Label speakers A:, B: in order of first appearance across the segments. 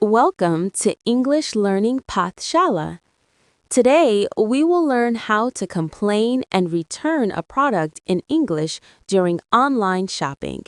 A: Welcome to English Learning Pathshala. Today, we will learn how to complain and return a product in English during online shopping.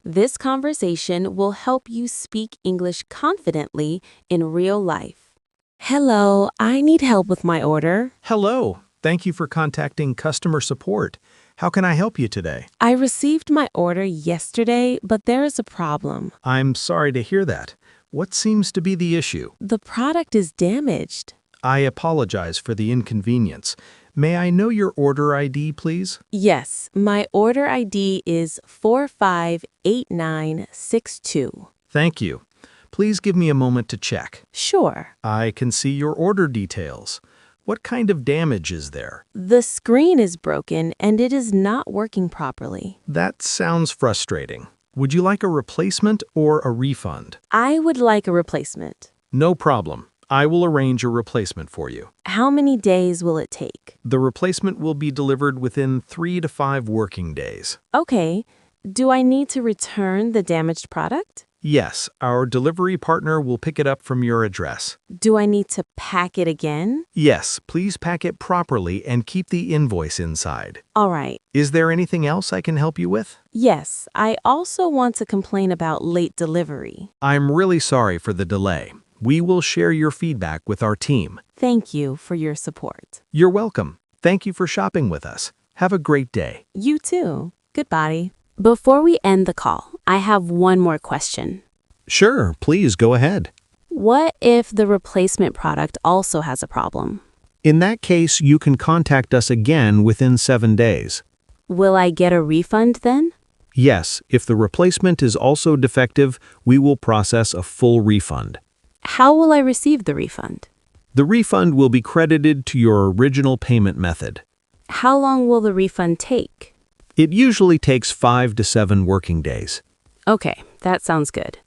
A: This conversation will help you speak English confidently in real life. Hello, I need help with my order.
B: Hello. Thank you for contacting customer support. How can I help you today?
A: I received my order yesterday, but there is a problem.
B: I'm sorry to hear that. What seems to be the issue?
A: The product is damaged.
B: I apologize for the inconvenience. May I know your order ID, please?
A: Yes, my order ID is 458962.
B: Thank you. Please give me a moment to check.
A: Sure.
B: I can see your order details. What kind of damage is there?
A: The screen is broken and it is not working properly.
B: That sounds frustrating. Would you like a replacement or a refund?
A: I would like a replacement.
B: No problem. I will arrange a replacement for you.
A: How many days will it take?
B: The replacement will be delivered within 3 to 5 working days.
A: Okay. Do I need to return the damaged product?
B: Yes, our delivery partner will pick it up from your address.
A: Do I need to pack it again?
B: Yes, please pack it properly and keep the invoice inside.
A: All right.
B: Is there anything else I can help you with?
A: Yes, I also want to complain about late delivery.
B: I'm really sorry for the delay. We will share your feedback with our team.
A: Thank you for your support.
B: You're welcome. Thank you for shopping with us. Have a great day.
A: You too. Goodbye. Before we end the call, I have one more question.
B: Sure, please go ahead.
A: What if the replacement product also has a problem?
B: In that case, you can contact us again within 7 days.
A: Will I get a refund then?
B: Yes, if the replacement is also defective, we will process a full refund.
A: How will I receive the refund?
B: The refund will be credited to your original payment method.
A: How long will the refund take?
B: It usually takes 5 to 7 working days.
A: Okay, that sounds good.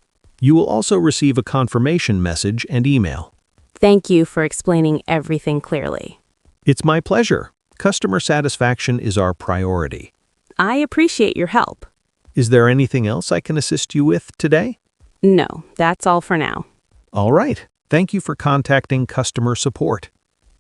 B: You will also receive a confirmation message and email.
A: Thank you for explaining everything clearly.
B: It's my pleasure. Customer satisfaction is our priority.
A: I appreciate your help.
B: Is there anything else I can assist you with today?
A: No, that's all for now.
B: All right. Thank you for contacting customer support.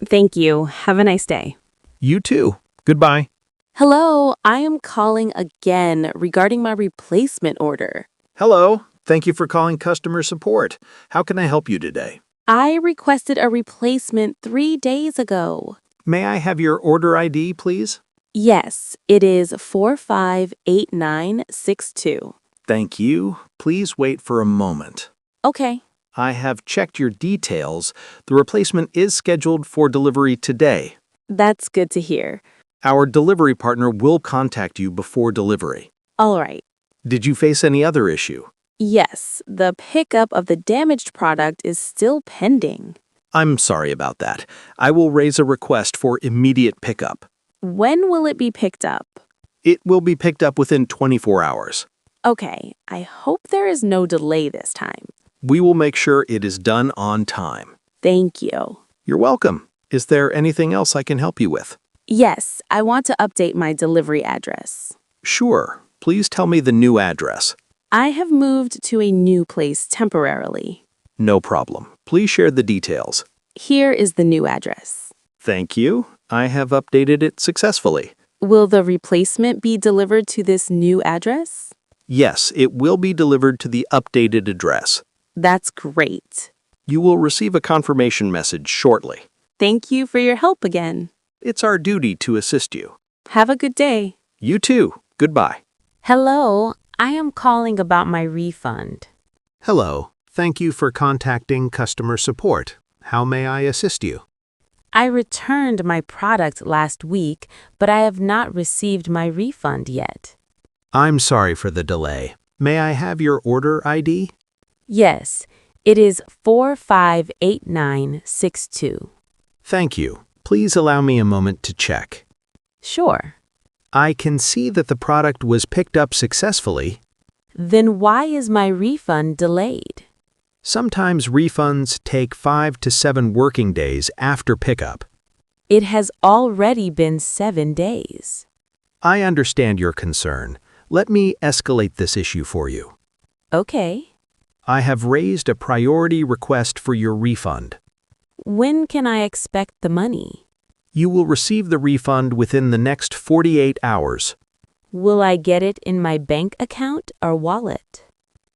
A: Thank you. Have a nice day.
B: You too. Goodbye.
A: Hello, I am calling again regarding my replacement order.
B: Hello. Thank you for calling customer support. How can I help you today?
A: I requested a replacement 3 days ago.
B: May I have your order ID, please?
A: Yes, it is 458962.
B: Thank you. Please wait for a moment.
A: Okay.
B: I have checked your details. The replacement is scheduled for delivery today.
A: That's good to hear.
B: Our delivery partner will contact you before delivery.
A: All right.
B: Did you face any other issue?
A: Yes, the pickup of the damaged product is still pending.
B: I'm sorry about that. I will raise a request for immediate pickup.
A: When will it be picked up?
B: It will be picked up within 24 hours.
A: Okay, I hope there is no delay this time.
B: We will make sure it is done on time.
A: Thank you.
B: You're welcome. Is there anything else I can help you with?
A: Yes, I want to update my delivery address.
B: Sure. Please tell me the new address.
A: I have moved to a new place temporarily.
B: No problem. Please share the details.
A: Here is the new address.
B: Thank you. I have updated it successfully.
A: Will the replacement be delivered to this new address?
B: Yes, it will be delivered to the updated address.
A: That's great.
B: You will receive a confirmation message shortly.
A: Thank you for your help again.
B: It's our duty to assist you.
A: Have a good day.
B: You too. Goodbye.
A: Hello, I am calling about my refund.
B: Hello. Thank you for contacting customer support. How may I assist you?
A: I returned my product last week, but I have not received my refund yet.
B: I'm sorry for the delay. May I have your order ID?
A: Yes, it is 458962.
B: Thank you. Please allow me a moment to check.
A: Sure.
B: I can see that the product was picked up successfully.
A: Then why is my refund delayed?
B: Sometimes refunds take 5 to 7 working days after pickup.
A: It has already been 7 days.
B: I understand your concern. Let me escalate this issue for you.
A: Okay.
B: I have raised a priority request for your refund.
A: When can I expect the money?
B: You will receive the refund within the next 48 hours.
A: Will I get it in my bank account or wallet?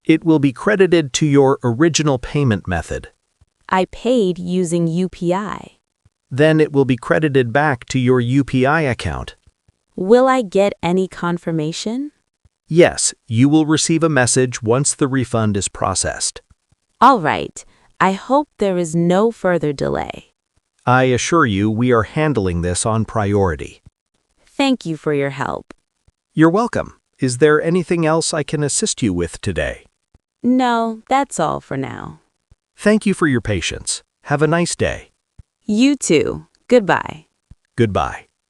B: It will be credited to your original payment method.
A: I paid using UPI.
B: Then it will be credited back to your UPI account.
A: Will I get any confirmation?
B: Yes, you will receive a message once the refund is processed.
A: All right. I hope there is no further delay.
B: I assure you we are handling this on priority.
A: Thank you for your help.
B: You're welcome. Is there anything else I can assist you with today?
A: No, that's all for now.
B: Thank you for your patience. Have a nice day.
A: You too. Goodbye.
B: Goodbye.